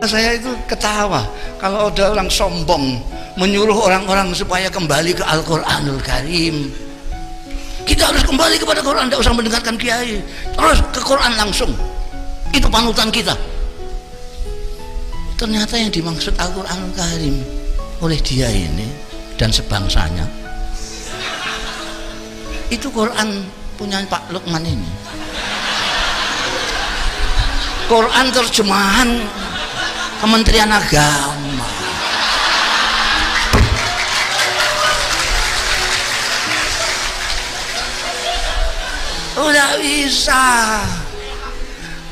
Saya itu ketawa kalau ada orang sombong menyuruh orang-orang supaya kembali ke Al-Quranul Karim. Kita harus kembali kepada Quran, tidak usah mendengarkan kiai, terus ke Quran langsung, itu panutan kita. Ternyata yang dimaksud Al-Quranul Karim oleh dia ini dan sebangsanya itu Quran punya Pak Lukman ini, Quran terjemahan Kementerian Agama. Udah bisa.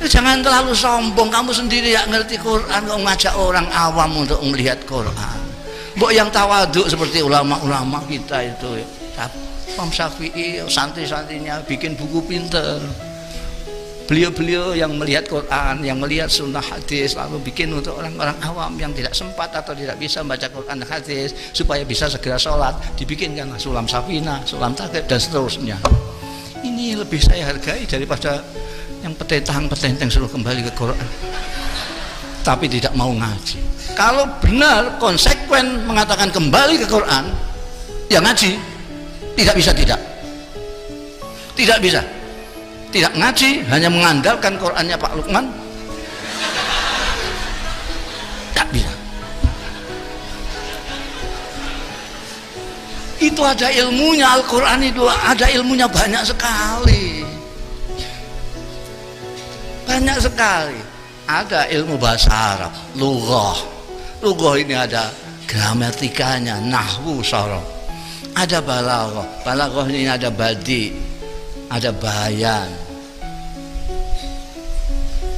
Jangan terlalu sombong. Kamu sendiri ya ngerti Quran, kok ngajak orang awam untuk melihat Quran. Mbok yang tawaduk seperti ulama-ulama kita itu, Imam Syafi'i, santri-santrinya bikin buku pinter. Beliau-beliau yang melihat Quran, yang melihat sunnah hadis, lalu bikin untuk orang-orang awam yang tidak sempat atau tidak bisa membaca Quran dan hadis supaya bisa segera sholat, dibikinkan sulam safina, sulam takrib dan seterusnya. Ini lebih saya hargai daripada yang petentang-petentang suruh kembali ke Quran tapi tidak mau ngaji. Kalau benar konsekuen mengatakan kembali ke Quran, ya ngaji. Tidak bisa tidak bisa tidak ngaji, hanya mengandalkan Qurannya Pak Lukman, tak bisa. Itu ada ilmunya. Al-Quran itu ada ilmunya banyak sekali, banyak sekali. Ada ilmu bahasa Arab, lughah ini ada gramatikanya, nahwu, sorof. Ada balaghah ini ada badi, ada bayan,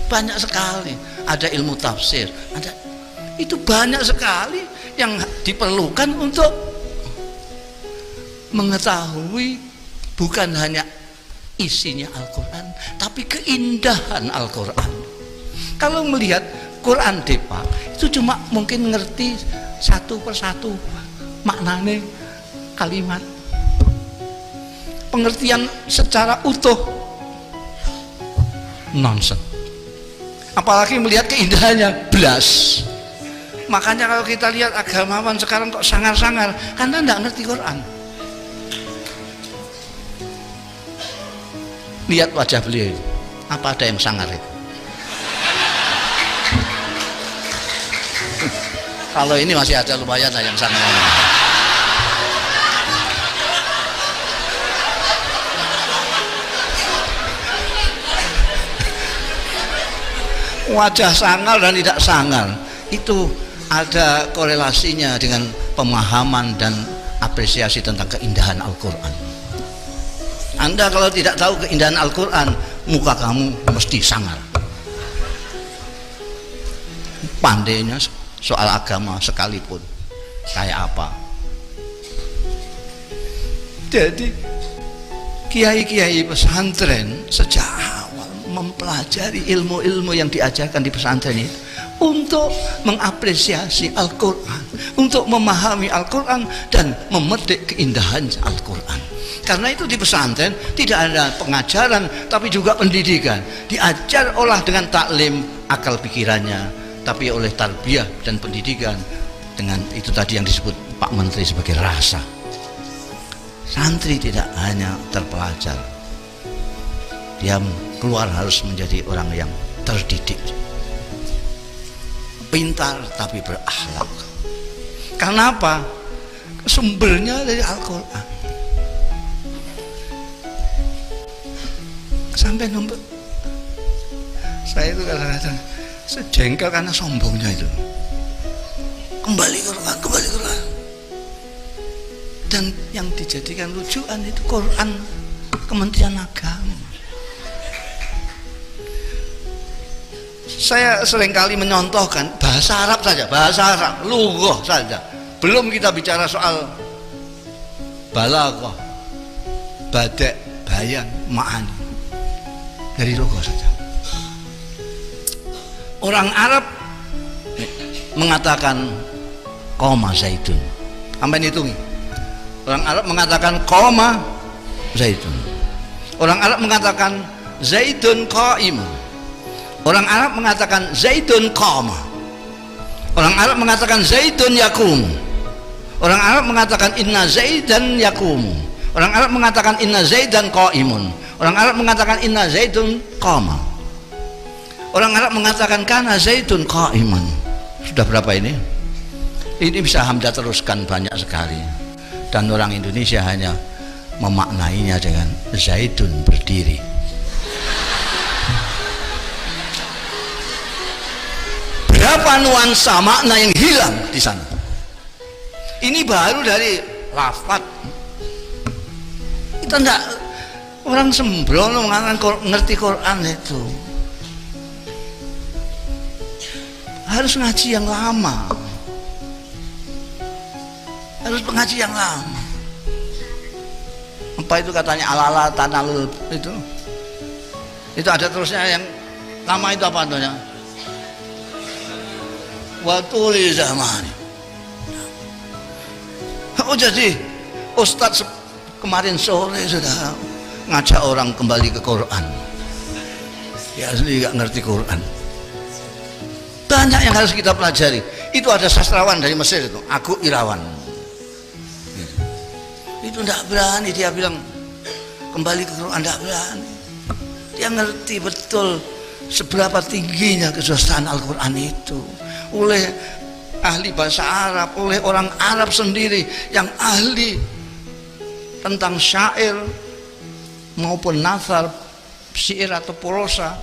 banyak sekali. Ada ilmu tafsir, ada, itu banyak sekali yang diperlukan untuk mengetahui bukan hanya isinya Al-Quran tapi keindahan Al-Quran. Kalau melihat Quran Depak itu cuma mungkin ngerti satu persatu maknanya kalimat, pengertian secara utuh nonsen, apalagi melihat keindahannya blas. Makanya kalau kita lihat agamawan sekarang kok sangar-sangar karena tidak ngerti Quran. Lihat wajah beliau, apa ada yang sangar itu? Kalau ini masih ada lumayan lah yang sangar. Wajah sangar dan tidak sangar itu ada korelasinya dengan pemahaman dan apresiasi tentang keindahan Al-Quran. Anda kalau tidak tahu keindahan Al-Quran, muka kamu mesti sangar. Pandainya soal agama sekalipun kayak apa. Jadi kiai-kiai pesantren sejak awal mempelajari ilmu-ilmu yang diajarkan di pesantren itu untuk mengapresiasi Al-Quran, untuk memahami Al-Quran dan memetik keindahan Al-Quran. Karena itu di pesantren tidak ada pengajaran tapi juga pendidikan. Diajar olah dengan taklim akal pikirannya, tapi oleh tarbiyah dan pendidikan dengan itu tadi yang disebut Pak Menteri sebagai rasa. Santri tidak hanya terpelajar, dia keluar harus menjadi orang yang terdidik, pintar tapi berakhlak. Karena apa? Sumbernya dari Al-Quran. Sampai nombor saya itu kadang-kadang sejengkel karena sombongnya itu. Kembali ke Quran. Dan yang dijadikan rujukan itu Quran Kementerian Agama. Saya seringkali menyontohkan bahasa Arab saja, bahasa Arab, lughah saja. Belum kita bicara soal balaghah, bada', bayan, ma'ani. Dari lughah saja. Orang Arab mengatakan qoma zaidun. Sampai hitung. Orang Arab mengatakan qoma zaidun. Orang Arab mengatakan zaidun qaim. Orang Arab mengatakan zaidun qama. Orang Arab mengatakan Zaidun yakum. Orang Arab mengatakan inna Zaidan yakum. Orang Arab mengatakan inna Zaidan qaimun. Orang Arab mengatakan inna Zaidun qama. Orang Arab mengatakan kana Zaidun qaiman. Sudah berapa ini? Ini bisa Hamzah teruskan banyak sekali. Dan orang Indonesia hanya memaknainya dengan Zaidun berdiri. Berapa nuansa makna yang hilang di sana. Ini baru dari lafaz. Kita enggak, orang sembrono mengatakan ngerti Quran itu harus ngaji yang lama, harus pengaji yang lama. Apa itu katanya alala tanalul itu ada terusnya yang lama itu apa artinya? Watuli zaman. Oh jadi Ustadz kemarin sore sudah ngajak orang kembali ke Quran. Ya asli gak ngerti Quran. Banyak yang harus kita pelajari. Itu ada sastrawan dari Mesir itu, Agu Irawan. Itu tidak berani dia bilang kembali ke Quran, tidak berani. Dia ngerti betul seberapa tingginya kesusahan Al-Quran itu oleh ahli bahasa Arab, oleh orang Arab sendiri yang ahli tentang syair maupun nazar, syair atau prosa.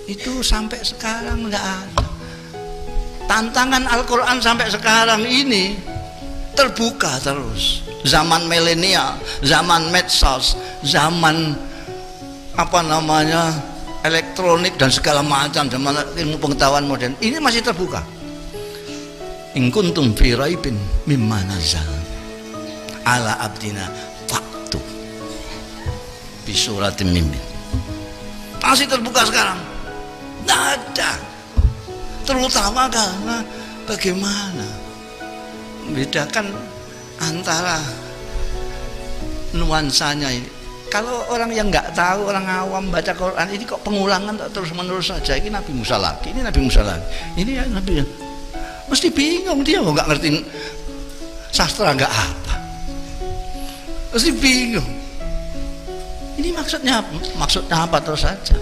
Itu sampai sekarang tidak ada. Tantangan Al-Quran sampai sekarang ini terbuka terus. Zaman milenial, zaman medsos, zaman apa namanya elektronik dan segala macam, zaman ilmu pengetahuan modern, ini masih terbuka. In kuntum fi raibin mimma nazal ala abdina faktu bi suratin mimin. Masih terbuka sekarang. Tidak ada. Terutama karena bagaimana membedakan antara nuansanya ini. Kalau orang yang nggak tahu, orang awam baca Quran ini kok pengulangan terus menerus saja. Ini Nabi Musa lagi, ini Nabi Musa lagi, ini ya Nabi. Mesti bingung dia, nggak ngerti sastra nggak apa. Mesti bingung. Ini maksudnya apa terus saja.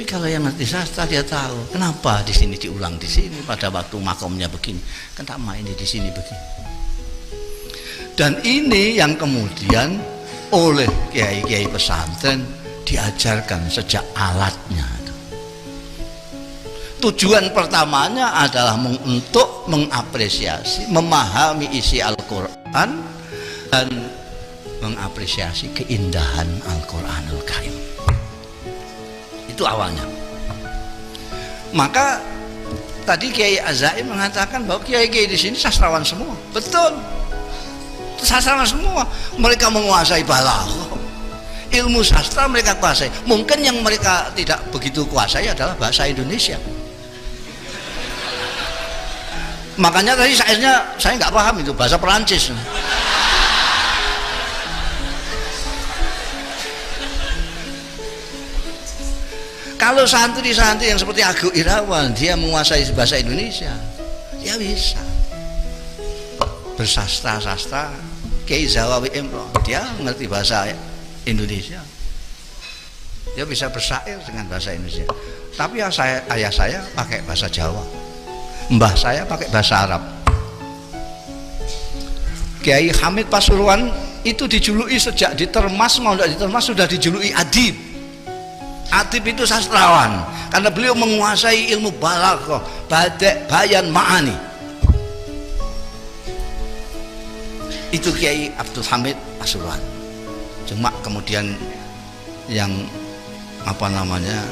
Tapi kalau yang ngerti sastra dia tahu kenapa di sini diulang di sini pada waktu makomnya begini, kenapa ini di sini begini. Dan ini yang kemudian oleh kiai-kiai pesantren diajarkan sejak alatnya. Tujuan pertamanya adalah untuk mengapresiasi, memahami isi Al-Quran dan mengapresiasi keindahan Al-Quranul Karim. Itu awalnya. Maka tadi Kiai Azaim mengatakan bahwa kiai-kiai di sini sastrawan semua. Betul. Sastrawan semua. Mereka menguasai balaghah. Ilmu sastra mereka kuasai. Mungkin yang mereka tidak begitu kuasai adalah bahasa Indonesia. Makanya tadi syairnya saya nggak paham itu bahasa Perancis. Kalau santri-santri yang seperti Agu Irawan dia menguasai bahasa Indonesia, dia bisa bersastra-sastra. Kiai Zawawi Imron dia mengerti bahasa Indonesia, dia bisa bersyair dengan bahasa Indonesia. Tapi ayah saya pakai bahasa Jawa, mbah saya pakai bahasa Arab. Kiai Hamid Pasuruan itu dijuluki sejak ditermas, mau tidak ditermas sudah dijuluki adib. Adib itu sastrawan karena beliau menguasai ilmu balaghah, badi', bayan, ma'ani. Itu Kiai Abdul Hamid Pasuruan. Cuma kemudian yang apa namanya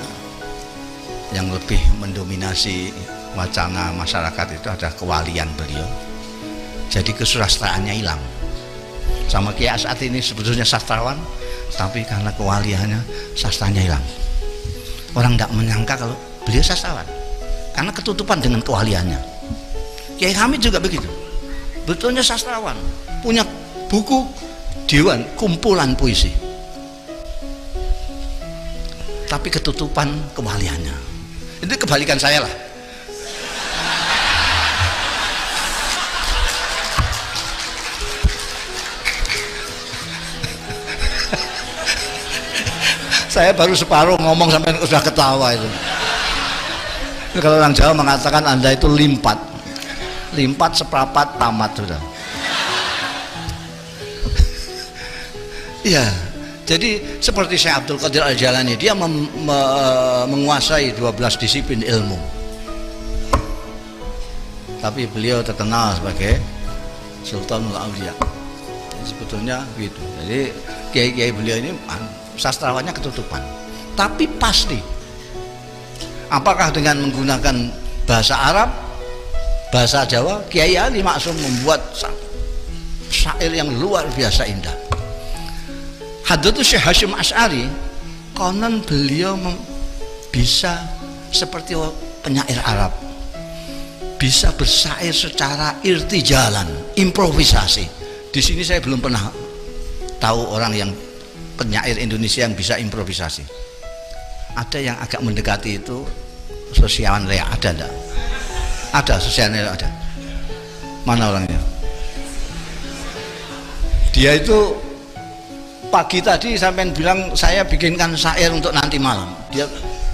yang lebih mendominasi wacana masyarakat itu ada kewalian beliau. Jadi kesusastraannya hilang. Sama Kiai As'ad ini sebetulnya sastrawan, tapi karena kewaliannya sastranya hilang. Orang tidak menyangka kalau beliau sastrawan karena ketutupan dengan kewaliannya. Kiai Hamid juga begitu, betulnya sastrawan, punya buku diwan kumpulan puisi, tapi ketutupan kewaliannya. Itu kebalikan saya lah. Saya baru separuh ngomong sampai sudah ketawa itu. Kalau orang Jawa mengatakan Anda itu limpat seprapat tamat sudah. Iya, jadi seperti Syekh Abdul Qadir Al-Jalani, dia menguasai 12 disiplin ilmu. Tapi beliau terkenal sebagai Sultanul Auliya. Sebetulnya gitu. Jadi kiai-kiai beliau ini sastrawannya ketutupan. Tapi pasti, apakah dengan menggunakan bahasa Arab, bahasa Jawa, Kiai Ali Maksum membuat syair yang luar biasa indah. Hadratus Syekh Hasyim Asy'ari, konon beliau bisa seperti penyair Arab, bisa bersair secara irtijalan, improvisasi. Di sini saya belum pernah tahu orang yang penyair Indonesia yang bisa improvisasi. Ada yang agak mendekati itu, Sofyan Lea, ada enggak? Ada, Sofyan Lea ada. Mana orangnya? Dia itu pagi tadi sampai bilang saya bikinkan syair untuk nanti malam. Dia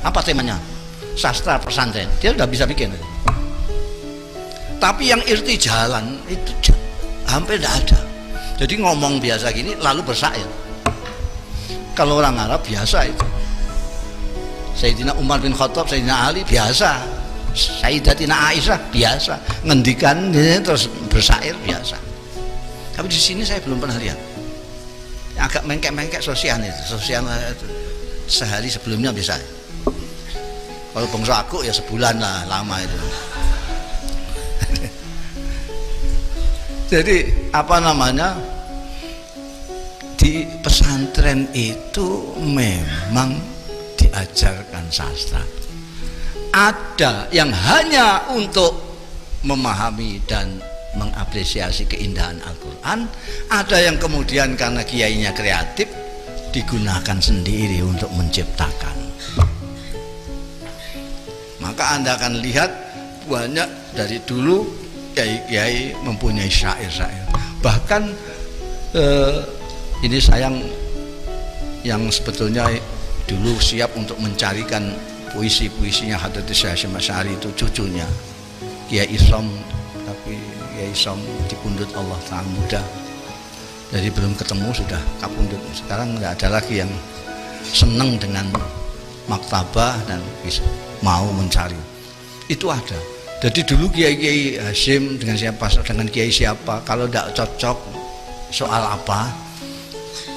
apa temanya? Sastra pesantren. Dia udah bisa bikin. Tapi yang irtijalan itu hampir tidak ada. Jadi ngomong biasa gini lalu bersair. Kalau orang Arab biasa itu. Sayyidina Umar bin Khattab, Sayyidina Ali biasa. Sayyidatina Aisyah biasa. Ngendikan terus bersair biasa. Tapi di sini saya belum pernah lihat. Agak mengkek-mengkek Sofyan itu. Sofyan itu sehari sebelumnya bisa. Kalau bangsa aku ya sebulan lah lama itu. Jadi apa namanya, di pesantren itu memang diajarkan sastra. Ada yang hanya untuk memahami dan mengapresiasi keindahan Al-Quran, ada yang kemudian karena kiainya kreatif digunakan sendiri untuk menciptakan. Maka Anda akan lihat banyak dari dulu kiai-kiai mempunyai syair-syair. Bahkan ini sayang yang sebetulnya dulu siap untuk mencarikan puisi-puisinya Hadratus Syekh Hasyim Asy'ari itu cucunya Kiai Isom, tapi Kiai Isom dipundhut Allah Ta'ala muda, jadi belum ketemu sudah kapundhut. Sekarang nggak ada lagi yang senang dengan maktabah dan bisa mau mencari. Itu ada. Jadi dulu Kiai Hasyim dengan siapa, dengan Kiai siapa, kalau tidak cocok soal apa,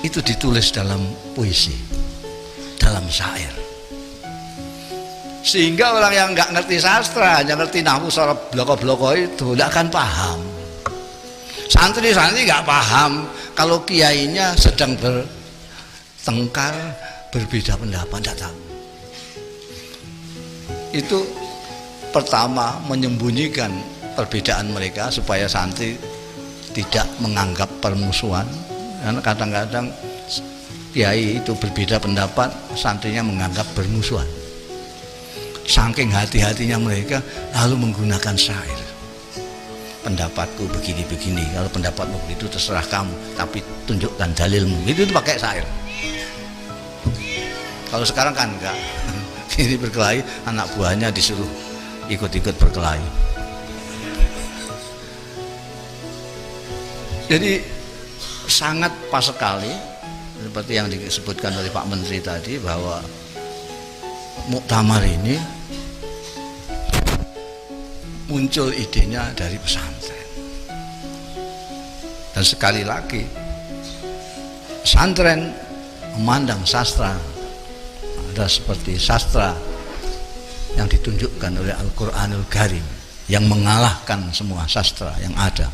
itu ditulis dalam puisi, dalam syair. Sehingga orang yang nggak ngerti sastra, hanya ngerti nahwu secara bloko-bloko itu tidak akan paham. Santri-santri nggak paham kalau kiainya sedang bertengkar, berbeda pendapat, tidak tahu. Itu pertama, menyembunyikan perbedaan mereka supaya santri tidak menganggap permusuhan. Karena kadang-kadang kiai itu berbeda pendapat, santrinya menganggap bermusuhan. Saking hati-hatinya mereka lalu menggunakan syair. Pendapatku begini-begini, kalau pendapatmu begitu terserah kamu, tapi tunjukkan dalilmu. Itu pakai syair. Kalau sekarang kan enggak. Ini berkelahi, anak buahnya disuruh ikut-ikut berkelahi. Jadi sangat pas sekali seperti yang disebutkan oleh Pak Menteri tadi, bahwa muktamar ini muncul idenya dari pesantren. Dan sekali lagi pesantren memandang sastra ada seperti sastra yang ditunjukkan oleh Al-Quranul Karim, yang mengalahkan semua sastra yang ada.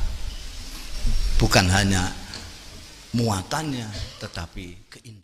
Bukan hanya muatannya, tetapi keindahan.